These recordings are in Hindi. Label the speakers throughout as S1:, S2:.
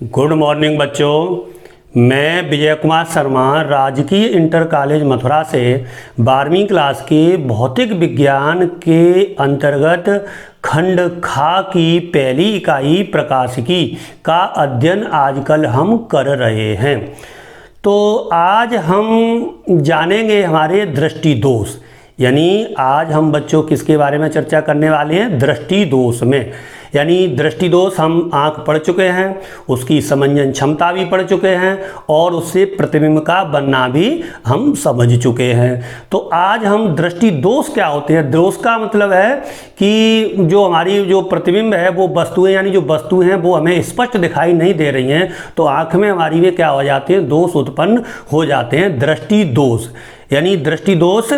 S1: गुड मॉर्निंग बच्चों। मैं विजय कुमार शर्मा राजकीय इंटर कॉलेज मथुरा से 12वीं क्लास के भौतिक विज्ञान के अंतर्गत खंड खा की पहली इकाई प्रकाशिकी का अध्ययन आजकल हम कर रहे हैं। तो आज हम जानेंगे हमारे दृष्टि दोष, यानी आज हम बच्चों किसके बारे में चर्चा करने वाले हैं? दृष्टि दोष में। यानी दृष्टि दोष हम आँख पढ़ चुके हैं, उसकी समंजन क्षमता भी पढ़ चुके हैं और उससे प्रतिबिंब का बनना भी हम समझ चुके हैं। तो आज हम दृष्टि दोष क्या होते हैं? दोष का मतलब है कि जो हमारी जो प्रतिबिंब है वो वस्तुएं, यानी जो वस्तुएं हैं वो हमें स्पष्ट दिखाई नहीं दे रही हैं, तो आँख में हमारी वे क्या हो जाते हैं? दोष उत्पन्न हो जाते हैं, दृष्टि दोष। यानी दृष्टि दोष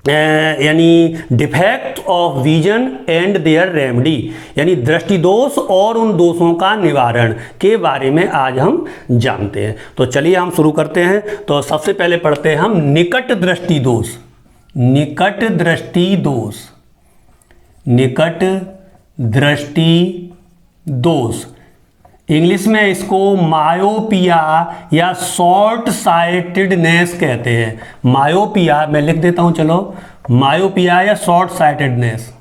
S1: यानी defect of vision and their remedy, यानी दृष्टि दोष और उन दोषों का निवारण के बारे में आज हम जानते हैं। तो चलिए हम शुरू करते हैं। तो सबसे पहले पढ़ते हैं हम निकट दृष्टि दोष। निकट दृष्टि दोष, निकट दृष्टि दोष, इंग्लिश में इसको मायोपिया या शॉर्ट साइटेडनेस कहते हैं। मायोपिया मैं लिख देता हूं, चलो, मायोपिया या शॉर्ट साइटेडनेस।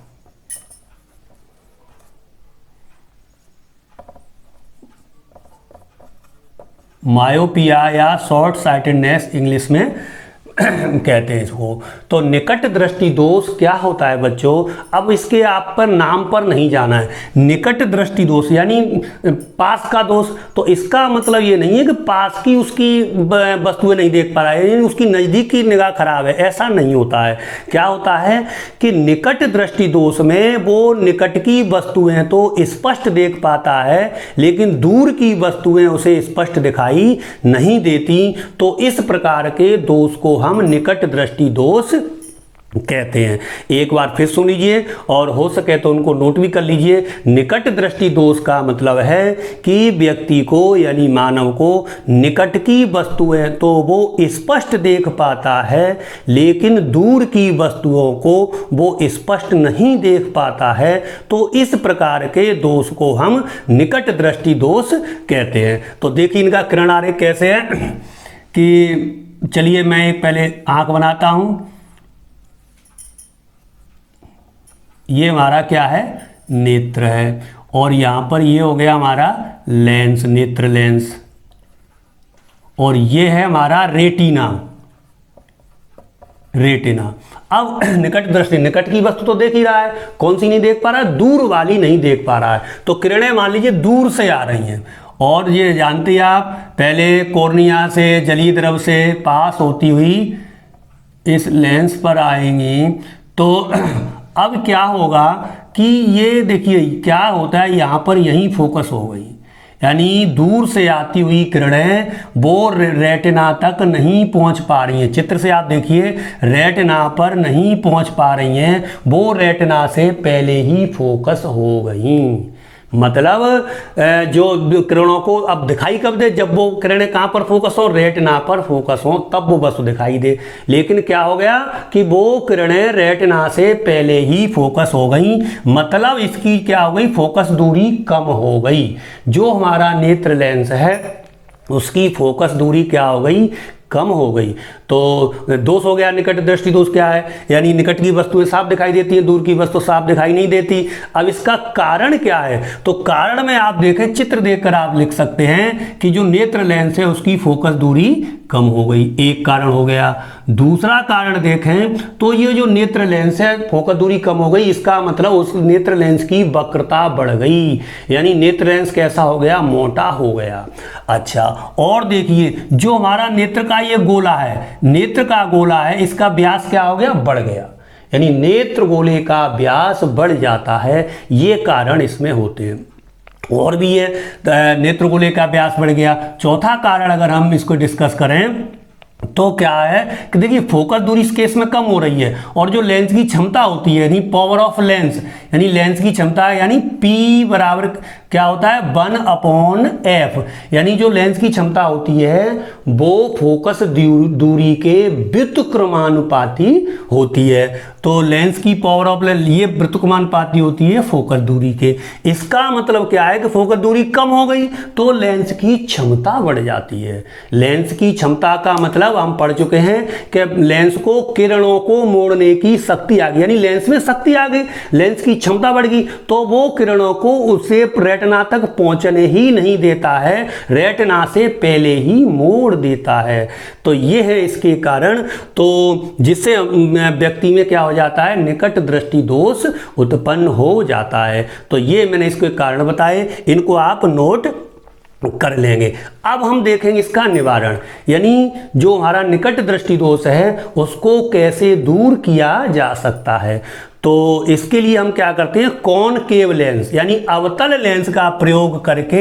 S1: मायोपिया या शॉर्ट साइटेडनेस इंग्लिश में कहते हैं इसको। तो निकट दृष्टि दोष क्या होता है बच्चों? अब इसके आप पर नाम पर नहीं जाना है। निकट दृष्टि दोष यानी पास का दोष, तो इसका मतलब ये नहीं है कि पास की उसकी वस्तुएं नहीं देख पा रहा है, यानी उसकी नज़दीक की निगाह खराब है, ऐसा नहीं होता है। क्या होता है कि निकट दृष्टि दोष में वो निकट की वस्तुएं तो स्पष्ट देख पाता है, लेकिन दूर की वस्तुएं उसे स्पष्ट दिखाई नहीं देती। तो इस प्रकार के दोष को हम निकट दृष्टि दोष कहते हैं। एक बार फिर सुन लीजिए और हो सके तो उनको नोट भी कर लीजिए। निकट दृष्टि दोष का मतलब है कि व्यक्ति को यानी मानव को निकट की वस्तुएं तो वो स्पष्ट देख पाता है, लेकिन दूर की वस्तुओं को वो स्पष्ट नहीं देख पाता है। तो इस प्रकार के दोष को हम निकट दृष्टि दोष कहते हैं। तो देखिए इनका किरण आरेख कैसे है कि चलिए मैं पहले आंख बनाता हूं। ये हमारा क्या है? नेत्र है, और यहां पर ये हो गया हमारा लेंस, नेत्र लेंस, और ये है हमारा रेटिना, रेटिना। अब निकट दृष्टि, निकट की वस्तु तो देख ही रहा है, कौन सी नहीं देख पा रहा है? दूर वाली नहीं देख पा रहा है। तो किरणें मान लीजिए दूर से आ रही हैं, और ये जानते हैं आप, पहले कॉर्निया से जलीय द्रव से पास होती हुई इस लेंस पर आएंगी। तो अब क्या होगा कि ये देखिए क्या होता है, यहाँ पर यहीं फोकस हो गई, यानी दूर से आती हुई किरणें वो रेटिना तक नहीं पहुंच पा रही हैं। चित्र से आप देखिए, रेटिना पर नहीं पहुंच पा रही हैं, वो रेटिना से पहले ही फोकस हो गई। मतलब जो किरणों को अब दिखाई कब दे? जब वो किरणें कहाँ पर फोकस हो? रेटिना पर फोकस हो, तब वो वस्तु दिखाई दे। लेकिन क्या हो गया कि वो किरणें रेटिना से पहले ही फोकस हो गई, मतलब इसकी क्या हो गई? फोकस दूरी कम हो गई। जो हमारा नेत्र लेंस है उसकी फोकस दूरी क्या हो गई? कम हो गई। तो दोष हो गया निकट दृष्टि दोष। क्या है? यानी निकट की वस्तुएं साफ दिखाई देती हैं, दूर की वस्तु साफ दिखाई नहीं देती। अब इसका कारण क्या है? तो कारण में आप देखें, चित्र देखकर आप लिख सकते हैं कि जो नेत्र लेंस है उसकी फोकस दूरी कम हो गई, एक कारण हो गया। दूसरा कारण देखें तो ये जो नेत्र लेंस है फोकस दूरी कम हो गई, इसका मतलब उस नेत्र लेंस की वक्रता बढ़ गई, यानी नेत्र लेंस कैसा हो गया? मोटा हो गया। अच्छा, और देखिए जो हमारा नेत्र का ये गोला है, नेत्र का गोला है, इसका व्यास क्या हो गया? बढ़ गया, यानी नेत्र गोले का व्यास बढ़ जाता है। ये कारण इसमें होते हैं। और भी है, नेत्र गोले का व्यास बढ़ गया। चौथा कारण अगर हम इसको डिस्कस करें तो क्या है कि देखिए फोकस दूरी इस केस में कम हो रही है, और जो लेंस की क्षमता होती है यानी पावर ऑफ लेंस, यानी लेंस की क्षमता है, यानी P बराबर क्या होता है 1/f, यानी जो लेंस की क्षमता होती है वो फोकस दूरी के व्युत्क्रमानुपाती होती है। तो लेंस की पावर ऑफ लेंस ये व्युत्क्रमानुपाती होती है फोकस दूरी के। इसका मतलब क्या है कि फोकस दूरी कम हो गई तो लेंस की क्षमता बढ़ जाती है। लेंस की क्षमता का मतलब हम पढ़ चुके हैं कि लेंस को किरणों को मोड़ने की शक्ति आ गई, यानी लेंस में शक्ति आ गई, लेंस की क्षमता बढ़ गई, तो वो किरणों को उसे रेटिना तक पहुंचने ही नहीं देता है, रेटिना से पहले ही मोड़ देता है। तो ये है इसके कारण, तो जिससे व्यक्ति में क्या हो जाता है निकट दृष्टि दोष उत्पन्न हो जाता है। तो ये मैंने इसके कारण बताए, इनको आप नोट कर लेंगे। अब हम देखेंगे इसका निवारण, यानी जो हमारा निकट दृष्टि दोष है उसको कैसे दूर किया जा सकता है। तो इसके लिए हम क्या करते हैं कॉनकेव लेंस यानी अवतल लेंस का प्रयोग करके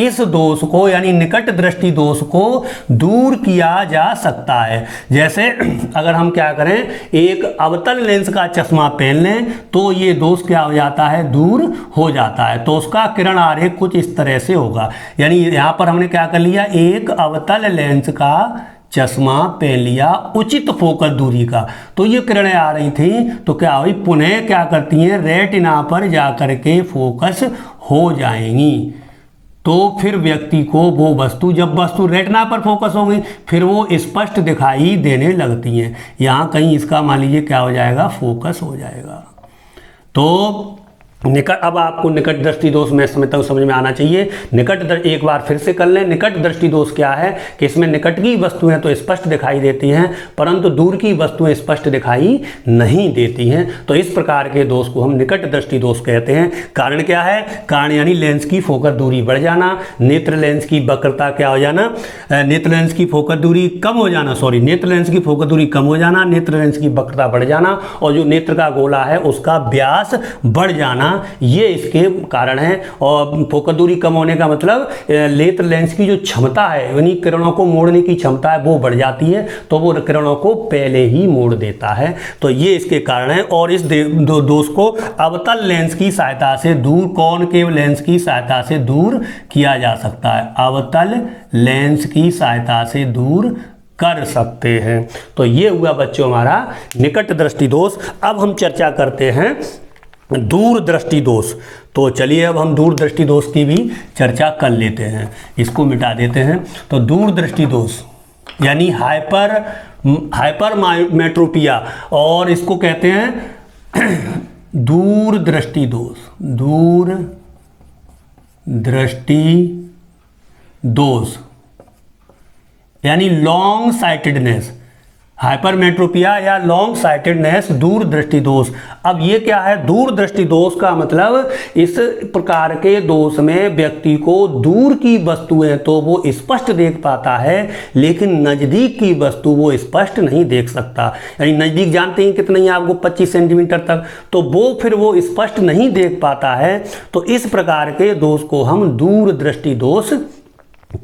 S1: इस दोष को यानी निकट दृष्टि दोष को दूर किया जा सकता है। जैसे अगर हम क्या करें एक अवतल लेंस का चश्मा पहन लें तो ये दोष क्या हो जाता है दूर हो जाता है। तो उसका किरण आरेख कुछ इस तरह से होगा, यानी यहाँ पर हमने क्या कर लिया एक अवतल लेंस का चश्मा पहन लिया उचित फोकस दूरी का, तो ये किरणें आ रही थी तो क्या हुई पुनः क्या करती हैं रेटिना पर जाकर के फोकस हो जाएंगी। तो फिर व्यक्ति को वो वस्तु जब वस्तु रेटिना पर फोकस हो गई फिर वो स्पष्ट दिखाई देने लगती हैं। यहाँ कहीं इसका मान लीजिए क्या हो जाएगा फोकस हो जाएगा। तो निकट अब आपको निकट दृष्टि दोष मैं समझता हूँ समझ में आना चाहिए। एक बार फिर से कर लें। निकट दृष्टि दोष क्या है कि इसमें निकट की वस्तुएं तो स्पष्ट दिखाई देती हैं परंतु दूर की वस्तुएं स्पष्ट दिखाई नहीं देती हैं। तो इस प्रकार के दोष को हम निकट दृष्टि दोष कहते हैं। कारण क्या है, कारण यानी लेंस की फोकस दूरी बढ़ जाना, नेत्र लेंस की वक्रता क्या हो जाना, नेत्र लेंस की फोकस दूरी कम हो जाना, नेत्र लेंस की फोकस दूरी कम हो जाना, नेत्र लेंस की वक्रता बढ़ जाना और जो नेत्र का गोला है उसका व्यास बढ़ जाना, ये इसके कारण है। और फोकस दूरी कम होने का मतलब नेत्र लेंस की जो क्षमता है यानी किरणों को मोड़ने की क्षमता है वो बढ़ जाती है, तो वो किरणों को पहले ही मोड़ देता है। तो ये इसके कारण है। और इस दोष को अवतल लेंस की सहायता से दूर, कॉनकेव लेंस की सहायता से दूर किया जा सकता है। अवतल लेंस की सहायता से दूर कर सकते हैं। तो ये हुआ बच्चों हमारा निकट दृष्टि दोष। अब हम चर्चा करते हैं दूर दृष्टि दोष। तो चलिए अब हम दूर दृष्टि दोष की भी चर्चा कर लेते हैं, इसको मिटा देते हैं। तो दूर दृष्टि दोष यानी हाइपरमेट्रोपिया और इसको कहते हैं दूर दृष्टि दोष। दूर दृष्टि दोष यानी लॉन्ग साइटेडनेस, हाइपरमेट्रोपिया या लॉन्ग साइटेडनेस दूर दृष्टि दोष। अब ये क्या है दूर दृष्टि दोष का मतलब इस प्रकार के दोष में व्यक्ति को दूर की वस्तुएं तो वो स्पष्ट देख पाता है लेकिन नज़दीक की वस्तु वो स्पष्ट नहीं देख सकता। यानी नज़दीक जानते हैं कितना ही आपको 25 सेंटीमीटर तक, तो वो फिर वो स्पष्ट नहीं देख पाता है। तो इस प्रकार के दोष को हम दूर दृष्टि दोष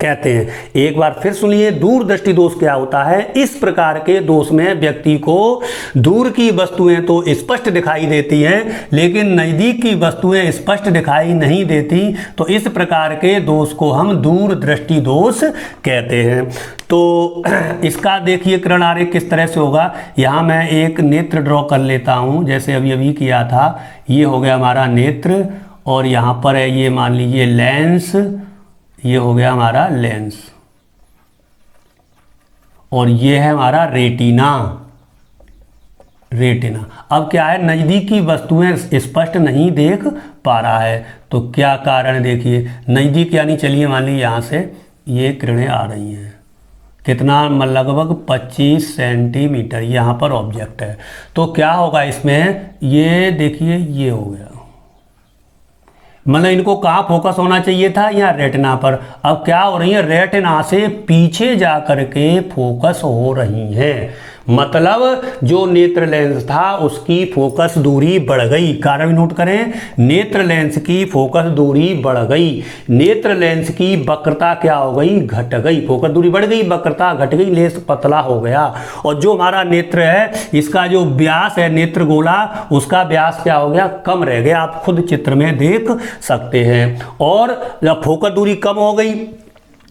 S1: कहते हैं। एक बार फिर सुनिए दूर दृष्टि दोष क्या होता है। इस प्रकार के दोष में व्यक्ति को दूर की वस्तुएं तो स्पष्ट दिखाई देती हैं लेकिन नज़दीक की वस्तुएं स्पष्ट दिखाई नहीं देती। तो इस प्रकार के दोष को हम दूर दृष्टि दोष कहते हैं। तो इसका देखिए किरण आरेख किस तरह से होगा। यहाँ मैं एक नेत्र ड्रॉ कर लेता हूँ जैसे अभी अभी किया था। ये हो गया हमारा नेत्र और यहाँ पर है ये मान लीजिए लेंस, ये हो गया हमारा लेंस और ये है हमारा रेटिना। अब क्या है नज़दीक की वस्तुएं स्पष्ट नहीं देख पा रहा है। तो क्या कारण देखिए नज़दीक यानी चलिए मान लीजिए यहाँ से ये किरणें आ रही हैं कितना लगभग 25 सेंटीमीटर यहाँ पर ऑब्जेक्ट है। तो क्या होगा इसमें ये देखिए ये हो गया, मतलब इनको कहाँ फोकस होना चाहिए था यहाँ रेटिना पर। अब क्या हो रही है रेटिना से पीछे जा कर के फोकस हो रही हैं। मतलब जो नेत्र लेंस था उसकी फोकस दूरी बढ़ गई। कारण भी नोट करें, नेत्र लेंस की फोकस दूरी बढ़ गई, नेत्र लेंस की वक्रता क्या हो गई, घट गई। फोकस दूरी बढ़ गई, वक्रता घट गई, लेंस पतला हो गया। और जो हमारा नेत्र है इसका जो व्यास है नेत्र गोला, उसका व्यास क्या हो गया, कम रह गया। आप खुद चित्र में देख सकते हैं। और जब फोकस दूरी कम हो गई,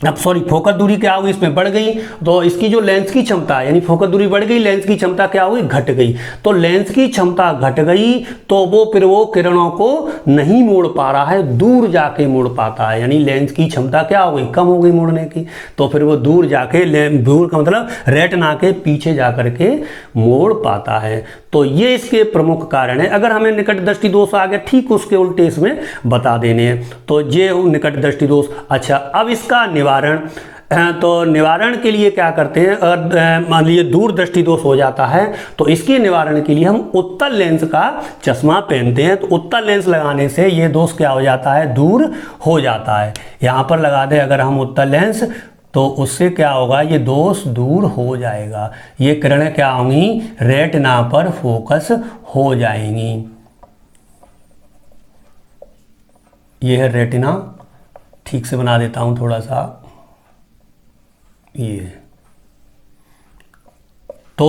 S1: अब सॉरी फोकस दूरी क्या हो गई, इसमें बढ़ गई, तो इसकी जो लेंस की क्षमता है, यानी फोकस दूरी बढ़ गई, लेंस की क्षमता क्या हो गई, घट गई। तो लेंस की क्षमता घट गई तो फिर वो किरणों को नहीं मोड़ पा रहा है, दूर जाके मोड़ पाता है। यानी लेंस की क्षमता क्या हो गई, कम हो गई मोड़ने की, तो फिर वो दूर जाके, दूर का मतलब रेटिना के पीछे जा करके मोड़ पाता है। तो ये इसके प्रमुख कारण है। अगर हमें निकट दृष्टि दोष आ गया, ठीक उसके उल्टे इसमें बता देने हैं। तो ये निकट दृष्टि दोष। अच्छा, अब इसका निवारण, तो निवारण के लिए क्या करते हैं, अगर मान लीजिए दूर दृष्टि दोष हो जाता है तो इसके निवारण के लिए हम उत्तल लेंस का चश्मा पहनते हैं। तो उत्तल लेंस लगाने से ये दोष क्या हो जाता है, दूर हो जाता है। यहाँ पर लगा दें अगर हम उत्तल लेंस, तो उससे क्या होगा, ये दोष दूर हो जाएगा। ये किरणें क्या होंगी, रेटिना पर फोकस हो जाएंगी। ये है रेटिना, ठीक से बना देता हूं थोड़ा सा। ये तो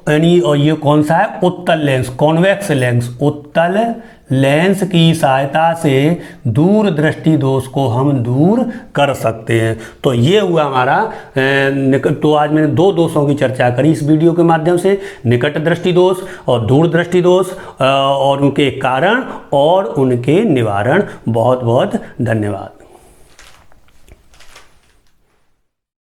S1: यानी, और ये कौन सा है, उत्तल लेंस, कॉन्वेक्स लेंस। उत्तल लेंस की सहायता से दूर दृष्टि दोष को हम दूर कर सकते हैं। तो ये हुआ हमारा तो आज मैंने दो दोषों की चर्चा करी इस वीडियो के माध्यम से, निकट दृष्टि दोष और दूर दृष्टि दोष, और उनके कारण और उनके निवारण। बहुत बहुत धन्यवाद।